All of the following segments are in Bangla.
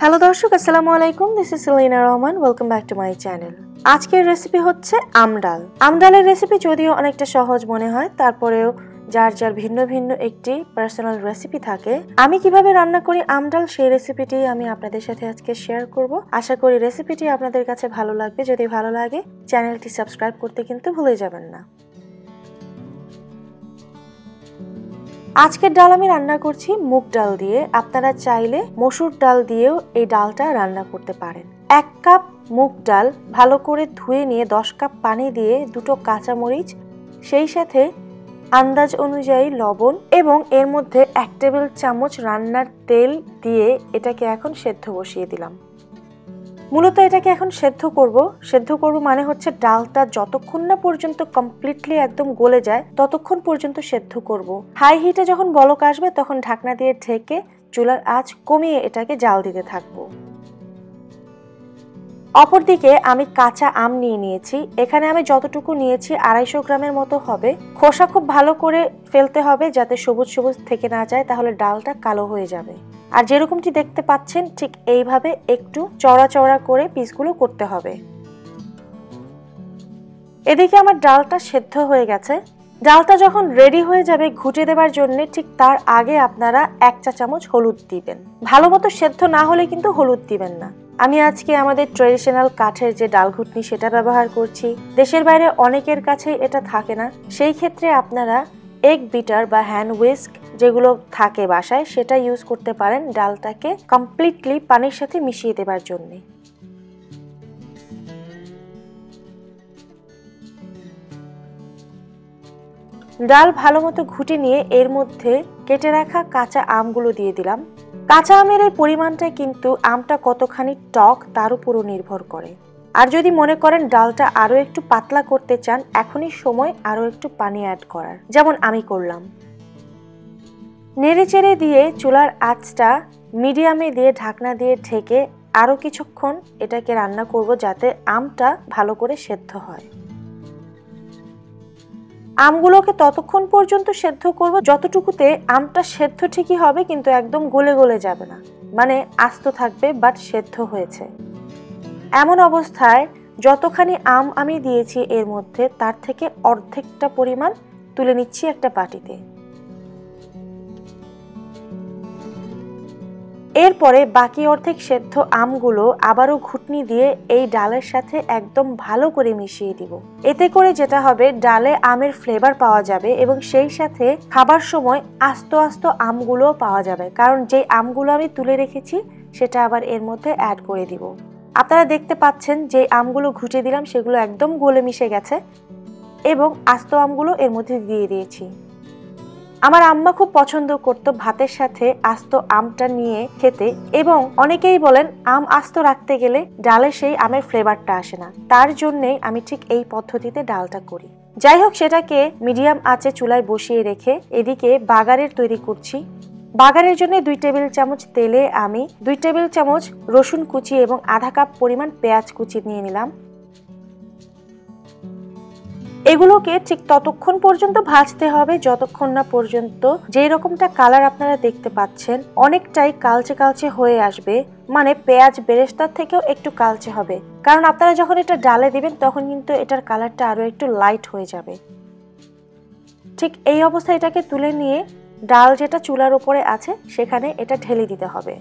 হ্যালো দর্শক, আসসালামু আলাইকুম। This is Selina Rahman. Welcome back to my channel. আজকের রেসিপি হচ্ছে আমডাল। আমডালের রেসিপি যদিও অনেকটা সহজ মনে হয়, তারপরেও যার যার ভিন্ন ভিন্ন একটি পার্সোনাল রেসিপি থাকে। আমি কিভাবে রান্না করি আমডাল, সেই রেসিপিটি আমি আপনাদের সাথে আজকে শেয়ার করব। আশা করি রেসিপিটি আপনাদের কাছে ভালো লাগবে। যদি ভালো লাগে চ্যানেলটি সাবস্ক্রাইব করতে কিন্তু ভুলে যাবেন না। আজকের ডাল আমি রান্না করছি মুগ ডাল দিয়ে। আপনারা চাইলে মসুর ডাল দিয়েও এই ডালটা রান্না করতে পারেন। 1 কাপ মুগ ডাল ভালো করে ধুয়ে নিয়ে 10 কাপ পানি দিয়ে 2টো কাঁচামরিচ, সেই সাথে আন্দাজ অনুযায়ী লবণ এবং এর মধ্যে 1 টেবিল চামচ রান্নার তেল দিয়ে এটাকে এখন সেদ্ধ বসিয়ে দিলাম। মূলত এটাকে এখন সেদ্ধ করব মানে হচ্ছে ডালটা যতক্ষণ না পর্যন্ত কমপ্লিটলি একদম গলে যায় ততক্ষণ পর্যন্ত সেদ্ধ করব। হাই হিটে যখন বলক আসবে তখন ঢাকনা দিয়ে ঢেকে চুলার আঁচ কমিয়ে এটাকে জাল দিতে থাকবো। অপরদিকে আমি কাঁচা আম নিয়েছি। এখানে আমি যতটুকু নিয়েছি 250 গ্রামের মতো হবে। খোসা খুব ভালো করে ফেলতে হবে যাতে সবুজ সবুজ থেকে না যায়, তাহলে ডালটা কালো হয়ে যাবে। আর যেরকমটি দেখতে পাচ্ছেন ঠিক এইভাবে একটু চওড়া চওড়া করে পিসগুলো করতে হবে। এদিকে আমার ডালটা সেদ্ধ হয়ে গেছে। ডালটা যখন রেডি হয়ে যাবে ঘুটে দেবার জন্য, ঠিক তার আগে আপনারা 1 চা চামচ হলুদ দিবেন। ভালো মতো সেদ্ধ না হলে কিন্তু হলুদ দিবেন না। আমি আজকে আমাদের ট্রেডিশনাল কাঠের যে ডাল ঘুটনি সেটা ব্যবহার করছি। দেশের বাইরে অনেকের কাছে এটা থাকে না, সেই ক্ষেত্রে আপনারা এগ বিটার বা হ্যান্ড হুইস্ক যেগুলো থাকে বাসায় সেটা ইউজ করতে পারেন ডালটাকে কমপ্লিটলি পানির সাথে মিশিয়ে দেবার জন্য। ডাল ভালো মতো ঘুটে নিয়ে এর মধ্যে কেটে রাখা কাঁচা আমগুলো দিয়ে দিলাম। কাঁচা আমের এই পরিমাণটা কিন্তু আমটা কতখানি টক তার উপরও নির্ভর করে। আর যদি মনে করেন ডালটা আরো একটু পাতলা করতে চান, এখনই সময় আরো একটু পানি অ্যাড করার, যেমন আমি করলাম। নেড়ে চেড়ে দিয়ে চুলার আঁচটা মিডিয়ামে দিয়ে ঢাকনা দিয়ে ঢেকে আরো কিছুক্ষণ এটাকে রান্না করব যাতে আমটা ভালো করে সেদ্ধ হয়। আমগুলোকে ততক্ষণ পর্যন্ত সেদ্ধ করব যতটুকুতে আমটা সেদ্ধ ঠিকই হবে, কিন্তু একদম গলে গলে যাবে না, মানে আস্ত থাকবে বাট সেদ্ধ হয়েছে। এমন অবস্থায় যতখানি আম আমি দিয়েছি এর মধ্যে তার থেকে অর্ধেকটা পরিমাণ তুলে নিচ্ছি একটা বাটিতে। এরপরে বাকি অর্ধেক সেদ্ধ আমগুলো আবারও ঘুটনি দিয়ে এই ডালের সাথে একদম ভালো করে মিশিয়ে দিব। এতে করে যেটা হবে, ডালে আমের ফ্লেভার পাওয়া যাবে এবং সেই সাথে খাবার সময় আস্ত আস্ত আমগুলো পাওয়া যাবে, কারণ যে আমগুলো আমি তুলে রেখেছি সেটা আবার এর মধ্যে অ্যাড করে দিব। আপনারা দেখতে পাচ্ছেন যে আমগুলো ঘুটে দিলাম সেগুলো একদম গলে মিশে গেছে এবং আস্ত আমগুলো এর মধ্যে দিয়ে দিয়েছি। আমার আম্মা খুব পছন্দ করতো ভাতের সাথে আস্ত আমটা নিয়ে খেতে, এবং অনেকেই বলেন আম আস্ত রাখতে গেলে ডালে সেই আমের ফ্লেভারটা আসে না, তার জন্যই আমি ঠিক এই পদ্ধতিতে ডালটা করি। যাই হোক, সেটাকে মিডিয়াম আঁচে চুলায় বসিয়ে রেখে এদিকে বাগারের তৈরি করছি। বাগারের জন্য 2 টেবিল চামচ তেলে আমি 2 টেবিল চামচ রসুন কুচি এবং আধা কাপ পরিমাণ পেঁয়াজ কুচি নিয়ে নিলাম। এগুলোকে ঠিক ততক্ষণ পর্যন্ত ভাজতে হবে যতক্ষণ না পর্যন্ত যেই রকমটা কালার আপনারা দেখতে পাচ্ছেন অনেকটাই কালচে কালচে হয়ে আসবে, মানে পেঁয়াজ বেরেস্তার থেকেও একটু কালচে হবে, কারণ আপনারা যখন এটা ডালে দিবেন তখন কিন্তু এটার কালারটা আরো একটু লাইট হয়ে যাবে। ঠিক এই অবস্থায় এটাকে তুলে নিয়ে ডাল যেটা চুলার উপরে আছে সেখানে এটা ঢেলে দিতে হবে,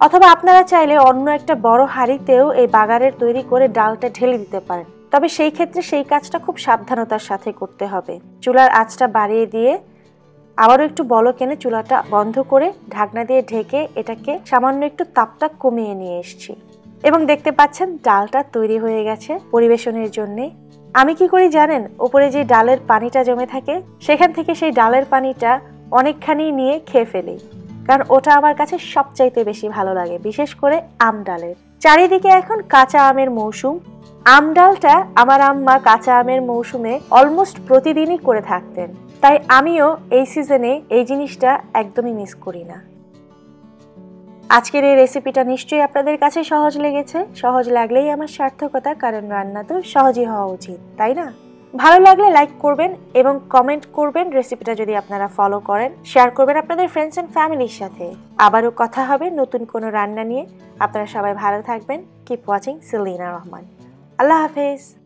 অথবা আপনারা চাইলে অন্য একটা বড় হাঁড়িতেও এই বাগারের তৈরি করে ডালটা ঢেলে দিতে পারেন, তবে সেই ক্ষেত্রে সেই কাজটা খুব সাবধানতার সাথে করতে হবে। চুলার আঁচটা বাড়িয়ে দিয়ে আবারও একটু বলক এনে চুলাটা বন্ধ করে ঢাকনা দিয়ে ঢেকে এটাকে সামান্য একটু তাপটা কমিয়ে নিয়ে এসেছি এবং দেখতে পাচ্ছেন ডালটা তৈরি হয়ে গেছে পরিবেশনের জন্য। আমি কি করি জানেন, উপরে যে ডালের পানিটা জমে থাকে সেখান থেকে সেই ডালের পানিটা অনেকখানি নিয়ে খেয়ে ফেলি, কারণ ওটা আমার কাছে সবচাইতে বেশি ভালো লাগে, বিশেষ করে আম ডালের। চারিদিকে এখন কাঁচা আমের মৌসুম। আম ডালটা আমার আম্মা কাঁচা আমের মৌসুমে অলমোস্ট প্রতিদিনই করে থাকতেন, তাই আমিও এই সিজনে এই জিনিসটা একদমই মিস করি না। আজকের এই রেসিপিটা নিশ্চয়ই আপনাদের কাছে সহজ লেগেছে। সহজ লাগলেই আমার সার্থকতা, কারণ রান্না তো সহজই হওয়া উচিত, তাই না? ভালো লাগলে লাইক করবেন এবং কমেন্ট করবেন রেসিপিটা যদি আপনারা ফলো করেন, শেয়ার করবেন আপনাদের ফ্রেন্ডস এন্ড ফ্যামিলির সাথে। আবারও কথা হবে নতুন কোনো রান্না নিয়ে। আপনারা সবাই ভালো থাকবেন। Keep watching Selina Rahman. আল্লাহ হাফেজ।